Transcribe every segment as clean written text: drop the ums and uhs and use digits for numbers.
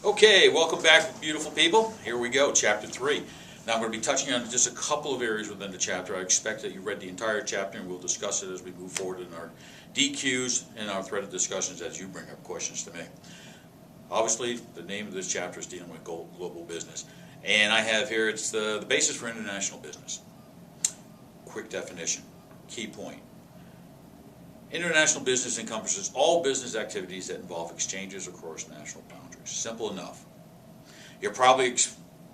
Okay, welcome back, beautiful people. Here we go, Chapter 3. Now I'm going to be touching on just a couple of areas within the chapter. I expect that you read the entire chapter, and we'll discuss it as we move forward in our DQs and our threaded discussions as you bring up questions to me. Obviously, the name of this chapter is dealing with global business. And I have here, it's the basis for international business. Quick definition, key point. International business encompasses all business activities that involve exchanges across national boundaries. Simple enough. You're probably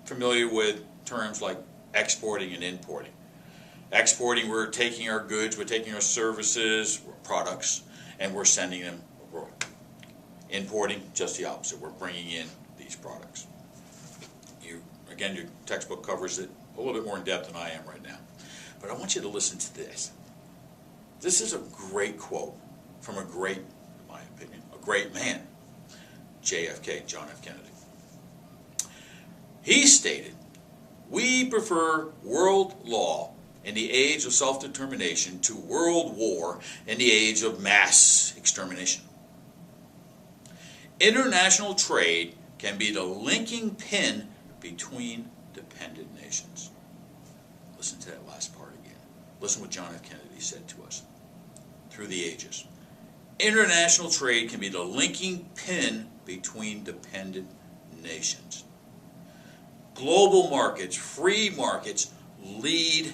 familiar with terms like exporting and importing. Exporting, we're taking our goods, we're taking our services, products, and we're sending them abroad. Importing, just the opposite. We're bringing in these products. Again, your textbook covers it a little bit more in depth than I am right now. But I want you to listen to this. This is a great quote from a great, in my opinion, a great man, JFK, John F. Kennedy. He stated, "We prefer world law in the age of self-determination to world war in the age of mass extermination. International trade can be the linking pin between dependent nations." Listen to that last part again. Listen what John F. Kennedy said to us through the ages. International trade can be the linking pin between dependent nations. Global markets, free markets, lead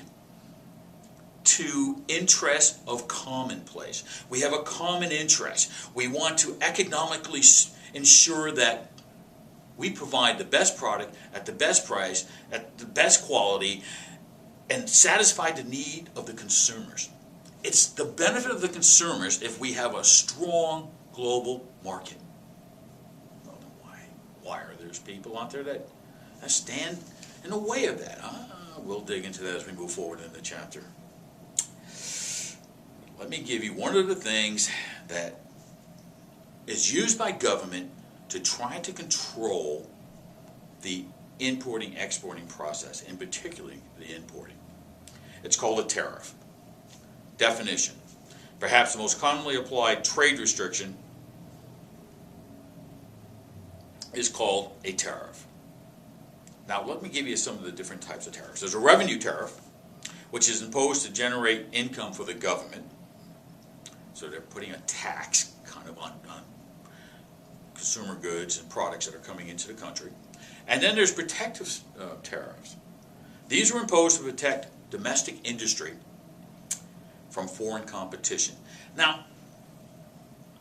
to interests of commonplace. We have a common interest. We want to economically ensure that we provide the best product at the best price, at the best quality, and satisfy the need of the consumers. It's the benefit of the consumers if we have a strong global market. Well, then why are there people out there that stand in the way of that? We'll dig into that as we move forward in the chapter. Let me give you one of the things that is used by government to try to control the importing, exporting process, in particular the importing. It's called a tariff. Definition. Perhaps the most commonly applied trade restriction is called a tariff. Now let me give you some of the different types of tariffs. There's a revenue tariff, which is imposed to generate income for the government. So they're putting a tax kind of on consumer goods and products that are coming into the country. And then there's protective tariffs. These are imposed to protect domestic industry from foreign competition. Now,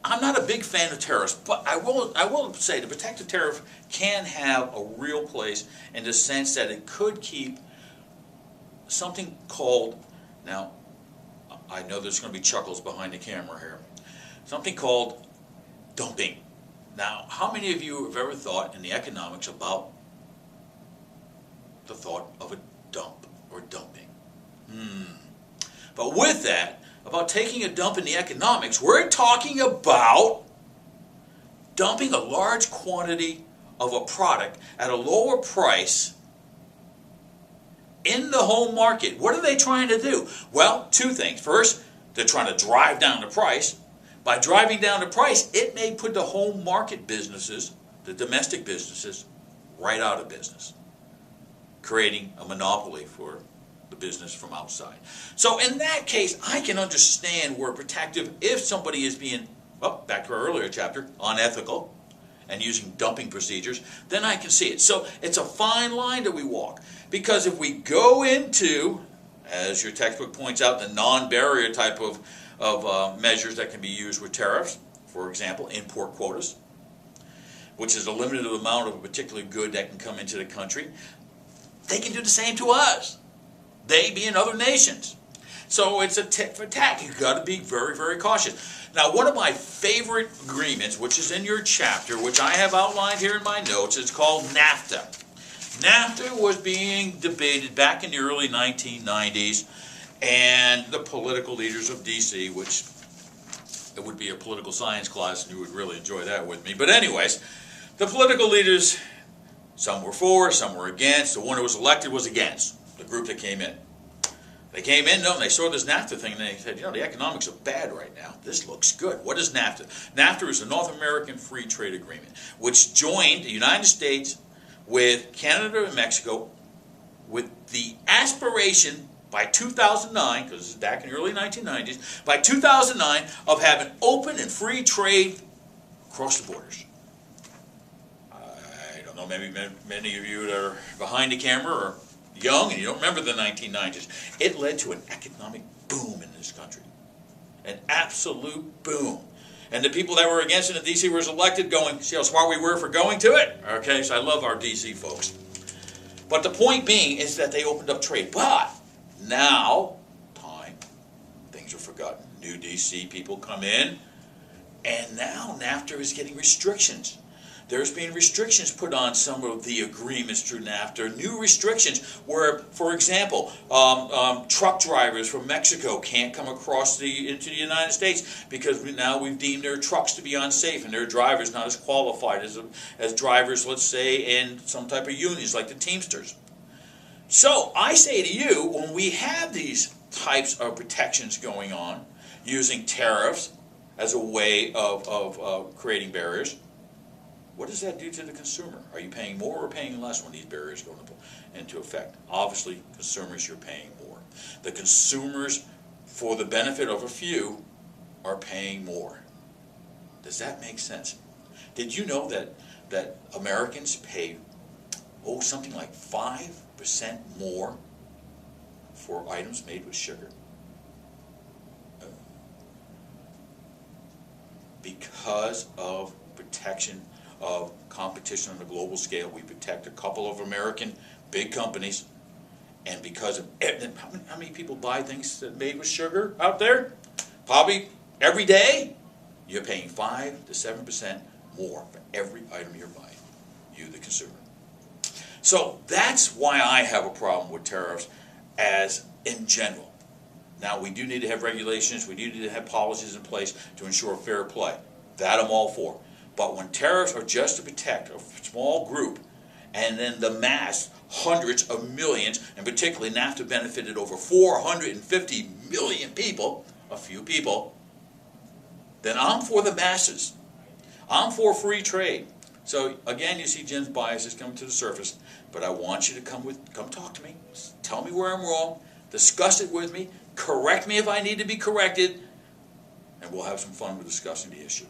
I'm not a big fan of tariffs, but I will say the protective tariff can have a real place in the sense that it could keep something called, now I know there's going to be chuckles behind the camera here, something called dumping. Now, how many of you have ever thought in the economics about the thought of a dump or dumping? But with that, about taking a dump in the economics, we're talking about dumping a large quantity of a product at a lower price in the home market. What are they trying to do? Well, two things. First, they're trying to drive down the price. By driving down the price, it may put the home market businesses, the domestic businesses, right out of business, creating a monopoly for the business from outside. So in that case, I can understand where protective, if somebody is being, back to our earlier chapter, unethical and using dumping procedures, then I can see it. So it's a fine line that we walk. Because if we go into, as your textbook points out, the non-barrier type of measures that can be used with tariffs, for example, import quotas, which is a limited amount of a particular good that can come into the country, they can do the same to us. They being other nations. So it's a tit for tat. You've got to be very, very cautious. Now, one of my favorite agreements, which is in your chapter, which I have outlined here in my notes, is called NAFTA. NAFTA was being debated back in the early 1990s, and the political leaders of D.C., which it would be a political science class, and you would really enjoy that with me. But anyways, the political leaders, some were for, some were against. The one who was elected was against, the group that came in. They came in, and they saw this NAFTA thing, and they said, the economics are bad right now. This looks good. What is NAFTA? NAFTA is the North American Free Trade Agreement, which joined the United States with Canada and Mexico with the aspiration by 2009, because this is back in the early 1990s, by 2009 of having open and free trade across the borders. I don't know, maybe many of you that are behind the camera are young and you don't remember the 1990s. It led to an economic boom in this country. An absolute boom. And the people that were against it in D.C. were elected going, see how smart we were for going to it? Okay, so I love our D.C. folks. But the point being is that they opened up trade. But now, things are forgotten. New D.C. people come in, and now NAFTA is getting restrictions. There's been restrictions put on some of the agreements through NAFTA. New restrictions where, for example, truck drivers from Mexico can't come across into the United States because now we've deemed their trucks to be unsafe and their drivers not as qualified as drivers, let's say, in some type of unions like the Teamsters. So I say to you, when we have these types of protections going on, using tariffs as a way of creating barriers, what does that do to the consumer? Are you paying more or paying less when these barriers go into effect? Obviously, consumers, you're paying more. The consumers, for the benefit of a few, are paying more. Does that make sense? Did you know that Americans pay, something like 5% more for items made with sugar? Because of protection of competition on a global scale. We protect a couple of American big companies, and because of how many people buy things that are made with sugar out there? Probably every day. You're paying 5 to 7% more for every item you're buying, you the consumer. So that's why I have a problem with tariffs as in general. Now, we do need to have regulations, we do need to have policies in place to ensure fair play. That I'm all for. But when tariffs are just to protect a small group, and then the mass, hundreds of millions, and particularly NAFTA benefited over 450 million people, a few people, then I'm for the masses. I'm for free trade. So again, you see Jim's biases coming to the surface, but I want you to come talk to me, tell me where I'm wrong, discuss it with me, correct me if I need to be corrected, and we'll have some fun with discussing the issue.